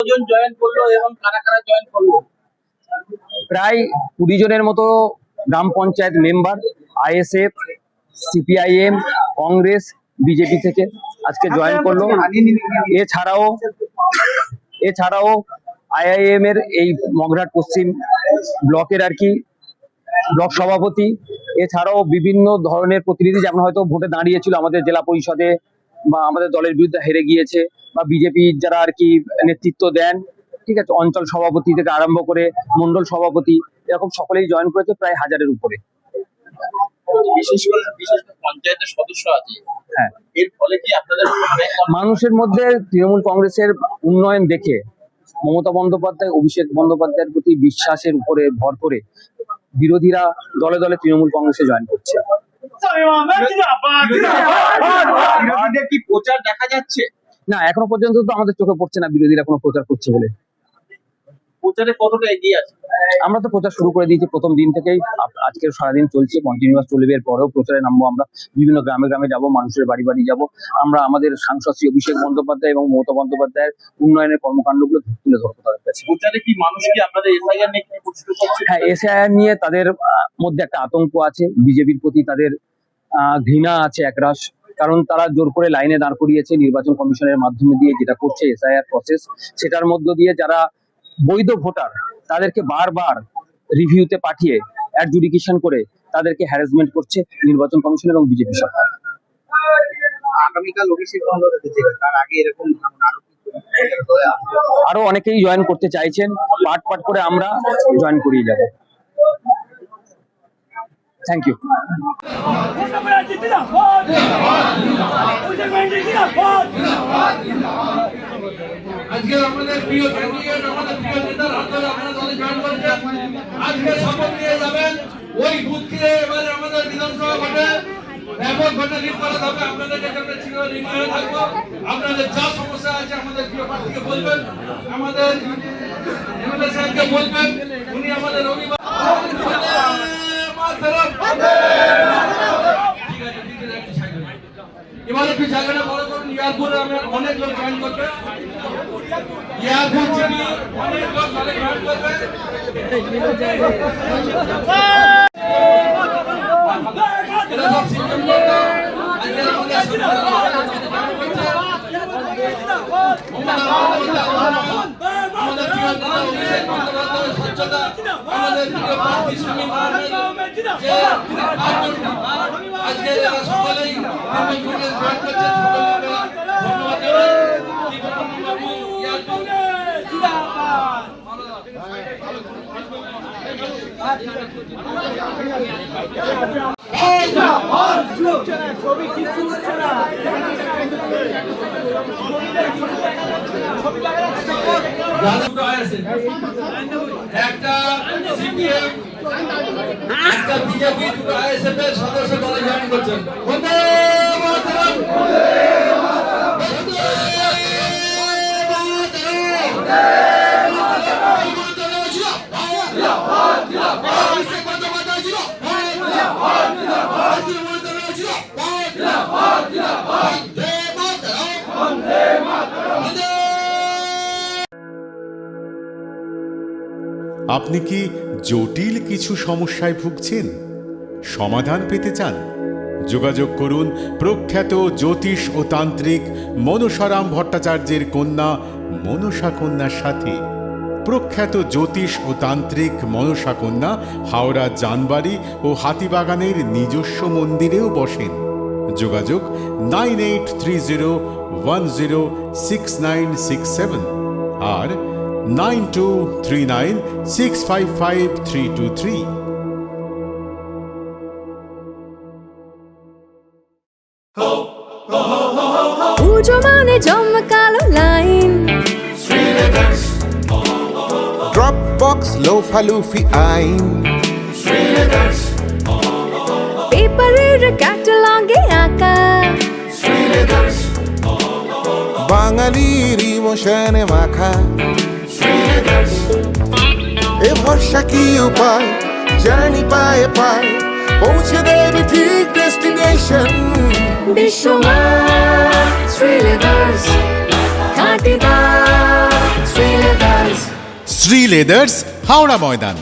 কতজন জয়েন করলো এবং কারা কারা জয়েন করলো? প্রায় 20 জনের মতো গ্রাম panchayat member, ISF, CPIM, Congress, BJP থেকে আজকে জয়েন করলো। এছাড়াও আইআইএম এর এই মগরাহাট পশ্চিম ব্লকের ব্লক সভাপতি, এছাড়াও বিভিন্ন ধরনের প্রতিনিধি, যেমন হয়তো ভোটে দাঁড়িয়েছিল আমাদের জেলা পরিষদে বা আমাদের দলের বিরুদ্ধে হেরে গিয়েছে, বা বিজেপি যারা নেতৃত্ব দেন, ঠিক আছে, অঞ্চল সভাপতি থেকে আরম্ভ করে মন্ডল সভাপতি, এরকম সকলেই জয়েন করেছে, প্রায় 1000-এর উপরে। বিশেষ করে পঞ্চায়েতের সদস্য আছে, হ্যাঁ, এর ফলে কি আপনাদের মানুষের মধ্যে তৃণমূল কংগ্রেসের উন্নয়ন দেখে মমতা বন্দ্যোপাধ্যায়, অভিষেক বন্দ্যোপাধ্যায়ের প্রতি বিশ্বাসের উপরে ভর করে বিরোধীরা দলে দলে তৃণমূল কংগ্রেসে জয়েন করছে। বিরোধীদের কি প্রচার দেখা যাচ্ছে? না, এখনো পর্যন্ত তো আমাদের চোখে পড়ছে না বিরোধীরা কোনো প্রচার করছে বলে। প্রচারে কতটা এগিয়ে আছে? আমরা তো প্রচার শুরু করে দিয়েছি প্রথম দিন থেকেই, আজকের সারাদিন চলছে, কন্টিনিউয়াস চলবে। এর পরেও প্রচারে নামবো আমরা, বিভিন্ন গ্রামে গ্রামে যাব, মানুষের বাড়ি বাড়ি যাব। আমরা আমাদের সাংসদ শ্রী অভিষেক বন্দ্যোপাধ্যায় এবং মমতা বন্দ্যোপাধ্যায়ের উন্নয়নের কর্মকাণ্ডগুলো তুলে ধরবো তাদের কাছে। প্রচারে কি মানুষ কি আপনাদের এসআইআর নিয়ে কি প্রশ্ন করছে? হ্যাঁ, এসআইআর নিয়ে তাদের মধ্যে একটা আতঙ্ক আছে, বিজেপির প্রতি তাদের ঘৃণা আছে একরাশ, কারণ তারা জোর করে লাইনে দাঁড় করিয়েছে নির্বাচন কমিশনের মাধ্যমে দিয়ে, যেটা করছে এসআইআর প্রসেস, সেটার মধ্য দিয়ে যারা বৈধ ভোটার তাদেরকে বারবার রিভিউতে পাঠিয়ে অ্যাডজুডিকেশন করে তাদেরকে হ্যারাসমেন্ট করছে নির্বাচন কমিশন এবং বিজেপি সরকার। আগামীকাল অভিষেক বন্দ্যোপাধ্যায়, তার আগে এরকম আরো অনেকেই জয়েন করতে চাইছেন, পার্ট পার্ট করে আমরা জয়েন করিয়ে যাব। Thank you. আজকে আমাদের প্রিয় ক্যান্ডিডেট, আমাদের প্রিয় নেতার হাত ধরে আপনারা দলে জয়েন করেছেন। আজকে শপথ নিয়ে যাবেন ওই বুথ থেকে। এবারে আমাদের বিধানসভা ভোটে ব্যাপক ভোটে লিড করা হবে। আপনাদেরকে আমরা চিরদিন ঋণী থাকবো। আপনাদের যা সমস্যা আছে আমাদের প্রিয় প্রার্থীকে বলবেন, আমাদের এমএলএ সাহেবকে বলবেন, উনি আমাদের অভিভাবক। এবার একটু জায়গাটা বড় করুন। ইয়ারপুরে আমরা অনেক লোক জয়েন করবে, ইয়ারপুর চিনি অনেক লোক জয়েন করবে। এরা সব সিস্টেম করবে। আজকে আমাদের প্রিয় নেতা অভিষেক বন্দ্যোপাধ্যায়ের স্বচ্ছতা, আমাদের প্রিয় প্রার্থী শামীম আহমেদ, আজকে এরা সকলেই তৃণমূল কংগ্রেস জয়েন করছে। একটা সিপিএম, একটা বিজেপি, দুটো আইএসএফ এর সদস্য দলে জয়েন করছেন। বন্দে মাতরম, আপনি কি জটিল কিছু সমস্যায় ভুগছেন, সমাধান পেতে চান? যোগাযোগ করুন প্রখ্যাত জ্যোতিষ ও তান্ত্রিক মনসারাম ভট্টাচার্যের কন্যা মনসা কন্যার সাথে। প্রখ্যাত জ্যোতিষ ও তান্ত্রিক মনসা কন্যা হাওড়া জানবাড়ি ও হাতিবাগানের নিজস্ব মন্দিরেও বসেন। যোগাযোগ 9830106967 আর 9239655323। পুজো মানে জমকালো লাইন, ড্রপ বক্স লোফালুফি আইন, পেপারের ক্যাটালগে আঁকা, বাঙালির ইমোশনে মাখা। এ ভরসা কি উপায়, জার্নি পায়ে পায় পৌঁছে দেবে ঠিক ডেস্টিনেশন। বিশ্বমা শ্রীলেদার্স। পাটিদার শ্রী লেদার্স। শ্রী লেদার্স, হাওড়া ময়দান।